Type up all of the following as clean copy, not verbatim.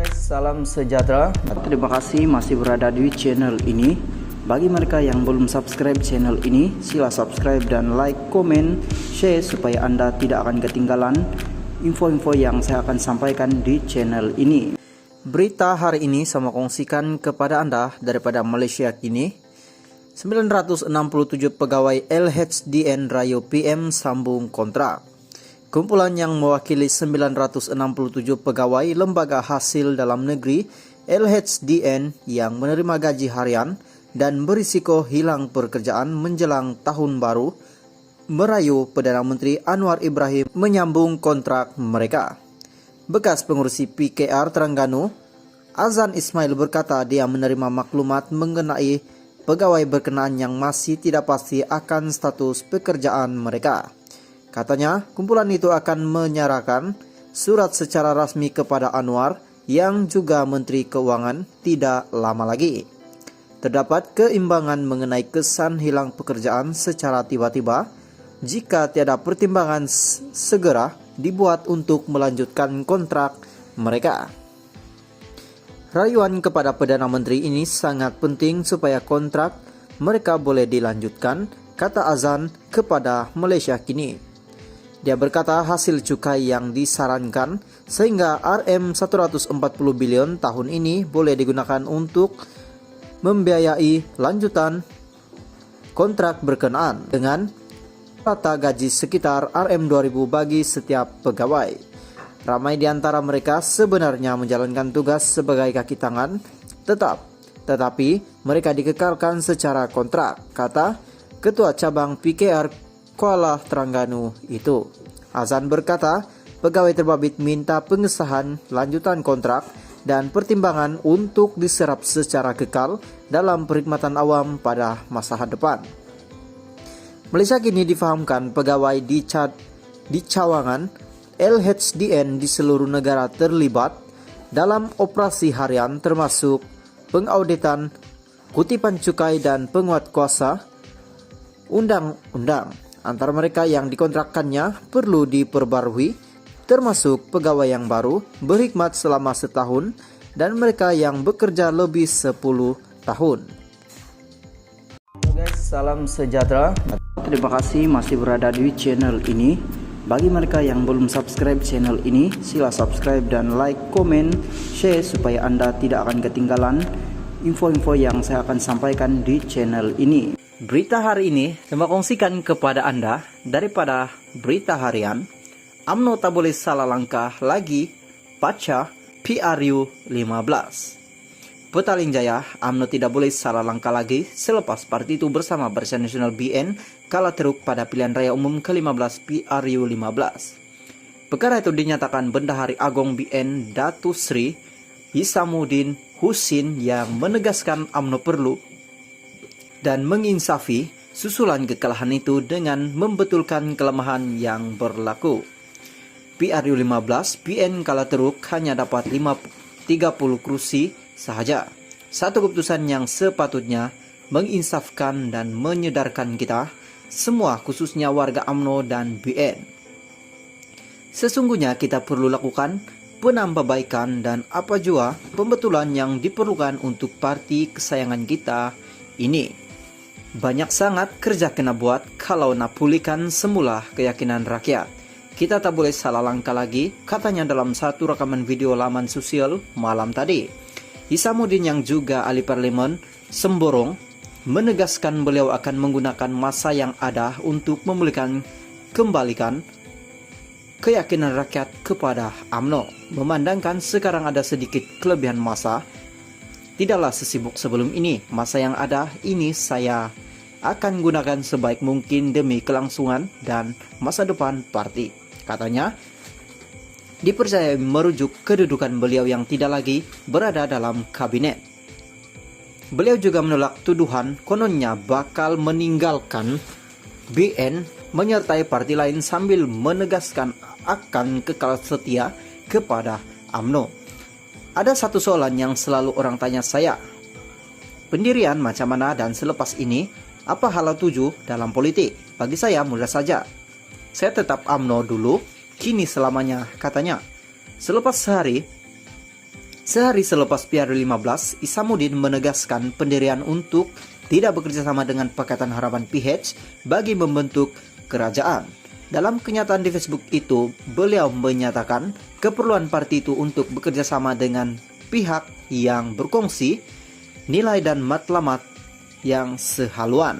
Guys, salam sejahtera. Terima kasih masih berada di channel ini. Bagi mereka yang belum subscribe channel ini, sila subscribe dan like, komen, share supaya Anda tidak akan ketinggalan info-info yang saya akan sampaikan di channel ini. Berita hari ini saya mau kongsikan kepada Anda daripada Malaysia kini. 967 pegawai LHDN Rayo PM sambung kontrak. Kumpulan yang mewakili 967 pegawai lembaga hasil dalam negeri LHDN yang menerima gaji harian dan berisiko hilang pekerjaan menjelang tahun baru merayu Perdana Menteri Anwar Ibrahim menyambung kontrak mereka. Bekas pengurusi PKR Terengganu, Azan Ismail berkata dia menerima maklumat mengenai pegawai berkenaan yang masih tidak pasti akan status pekerjaan mereka. Katanya, kumpulan itu akan menyerahkan surat secara rasmi kepada Anwar yang juga Menteri Keuangan tidak lama lagi. Terdapat keimbangan mengenai kesan hilang pekerjaan secara tiba-tiba jika tiada pertimbangan segera dibuat untuk melanjutkan kontrak mereka. Rayuan kepada Perdana Menteri ini sangat penting supaya kontrak mereka boleh dilanjutkan, kata Azan kepada Malaysia kini. Dia berkata hasil cukai yang disarankan sehingga RM140 bilion tahun ini boleh digunakan untuk membiayai lanjutan kontrak berkenaan dengan rata gaji sekitar RM2.000 bagi setiap pegawai. Ramai di antara mereka sebenarnya menjalankan tugas sebagai kaki tangan tetapi mereka dikekalkan secara kontrak, kata Ketua Cabang PKR Kuala Terengganu itu. Azan berkata, pegawai terbabit minta pengesahan lanjutan kontrak dan pertimbangan untuk diserap secara kekal dalam perkhidmatan awam pada masa depan. Malaysia kini difahamkan pegawai di cawangan LHDN di seluruh negara terlibat dalam operasi harian termasuk pengauditan, kutipan cukai dan penguatkuasa undang-undang. Antara mereka yang dikontrakkannya perlu diperbarui, termasuk pegawai yang baru berkhidmat selama setahun dan mereka yang bekerja lebih 10 tahun. Guys, salam sejahtera. Terima kasih masih berada di channel ini. Bagi mereka yang belum subscribe channel ini, sila subscribe dan like, komen, share supaya Anda tidak akan ketinggalan info-info yang saya akan sampaikan di channel ini. Berita hari ini saya kongsikan kepada Anda daripada berita harian. UMNO tak boleh salah langkah lagi pasca PRU 15. Petaling Jaya, UMNO tidak boleh salah langkah lagi selepas parti itu bersama Barisan Nasional BN kalah teruk pada pilihan raya umum ke-15 PRU 15. Perkara itu dinyatakan Bendahari Agong BN Datuk Seri Hisamuddin Husin yang menegaskan UMNO perlu dan menginsafi susulan kekalahan itu dengan membetulkan kelemahan yang berlaku. PRU 15 PN kalah teruk hanya dapat 30 kursi sahaja. Satu keputusan yang sepatutnya menginsafkan dan menyedarkan kita semua, khususnya warga UMNO dan BN. Sesungguhnya kita perlu lakukan penambahbaikan dan apa jua pembetulan yang diperlukan untuk parti kesayangan kita ini. Banyak sangat kerja kena buat kalau nak pulihkan semula keyakinan rakyat. Kita tak boleh salah langkah lagi, katanya dalam satu rekaman video laman sosial malam tadi. Hisamuddin yang juga ahli parlimen Semborong menegaskan beliau akan menggunakan masa yang ada untuk kembalikan keyakinan rakyat kepada UMNO. Memandangkan sekarang ada sedikit kelebihan masa, tidaklah sesibuk sebelum ini. Masa yang ada ini saya akan gunakan sebaik mungkin demi kelangsungan dan masa depan parti. Katanya, dipercayai merujuk kedudukan beliau yang tidak lagi berada dalam kabinet. Beliau juga menolak tuduhan kononnya bakal meninggalkan BN menyertai parti lain sambil menegaskan akan kekal setia kepada UMNO. Ada satu soalan yang selalu orang tanya saya. Pendirian macam mana dan selepas ini, apa hal tuju dalam politik? Bagi saya mudah saja. Saya tetap UMNO dulu, kini selamanya, katanya. Selepas sehari, Sehari selepas Piala 15, Isamuddin menegaskan pendirian untuk tidak bekerja sama dengan Pakatan Harapan PH bagi membentuk kerajaan. Dalam kenyataan di Facebook itu, beliau menyatakan keperluan parti itu untuk bekerja sama dengan pihak yang berkongsi nilai dan matlamat yang sehaluan.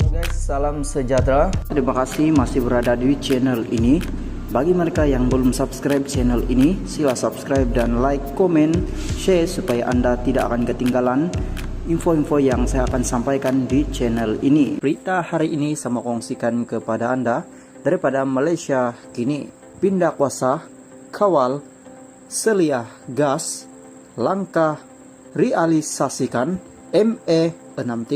Guys, salam sejahtera. Terima kasih masih berada di channel ini. Bagi mereka yang belum subscribe channel ini, sila subscribe dan like, komen, share supaya Anda tidak akan ketinggalan info-info yang saya akan sampaikan di channel ini. Berita hari ini saya mau kongsikan kepada Anda daripada Malaysia kini pindah kuasa, kawal, selia gas, langkah realisasikan ME63.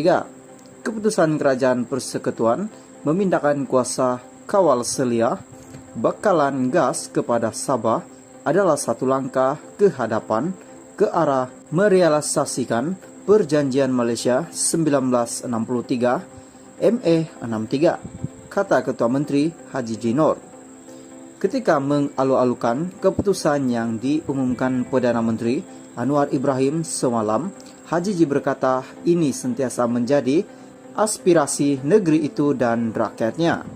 Keputusan Kerajaan Persekutuan memindahkan kuasa kawal selia bakalan gas kepada Sabah adalah satu langkah ke hadapan ke arah merealisasikan Perjanjian Malaysia 1963 ME63, kata Ketua Menteri Haji G. Noor. Ketika mengalu-alukan keputusan yang diumumkan Perdana Menteri Anwar Ibrahim semalam, Haji G berkata ini sentiasa menjadi aspirasi negeri itu dan rakyatnya.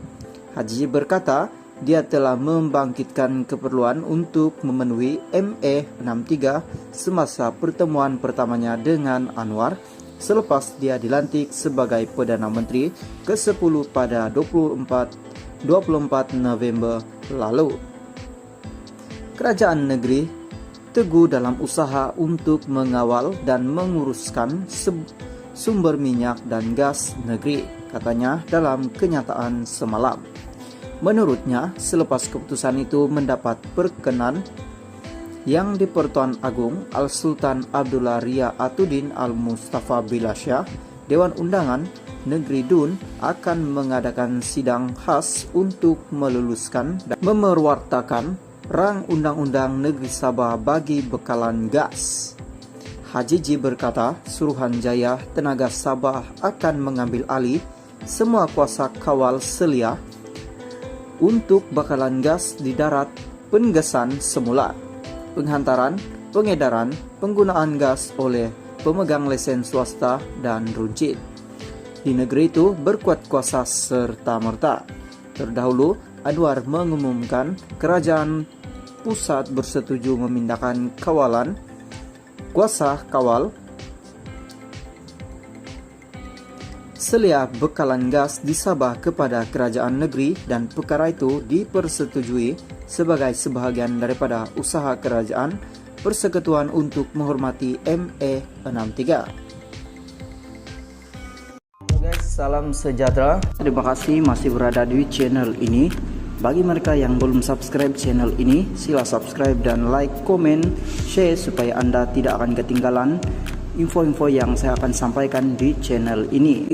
Haji G berkata dia telah membangkitkan keperluan untuk memenuhi ME63 semasa pertemuan pertamanya dengan Anwar selepas dia dilantik sebagai Perdana Menteri ke-10 pada 24 November lalu. Kerajaan negeri teguh dalam usaha untuk mengawal dan menguruskan sumber minyak dan gas negeri, katanya dalam kenyataan semalam. Menurutnya, selepas keputusan itu mendapat perkenan yang di Pertuan Agung Al-Sultan Abdullah Ria Atuddin Al-Mustafa Bilasyah, Dewan Undangan Negeri DUN akan mengadakan sidang khas untuk meluluskan dan memerwartakan rang Undang-Undang Negeri Sabah bagi bekalan gas. Haji G berkata Suruhanjaya Tenaga Sabah akan mengambil alih semua kuasa kawal selia untuk bakalan gas di darat penggesan semula, penghantaran, pengedaran, penggunaan gas oleh pemegang lesen swasta dan runcit. Di negeri itu berkuat kuasa serta-merta. Terdahulu, Anwar mengumumkan kerajaan pusat bersetuju memindahkan kawalan kuasa kawal selia bekalan gas di Sabah kepada kerajaan negeri dan perkara itu dipersetujui sebagai sebahagian daripada usaha kerajaan persekutuan untuk menghormati ME63. Guys, salam sejahtera. Terima kasih masih berada di channel ini. Bagi mereka yang belum subscribe channel ini, sila subscribe dan like, komen, share supaya Anda tidak akan ketinggalan info-info yang saya akan sampaikan di channel ini.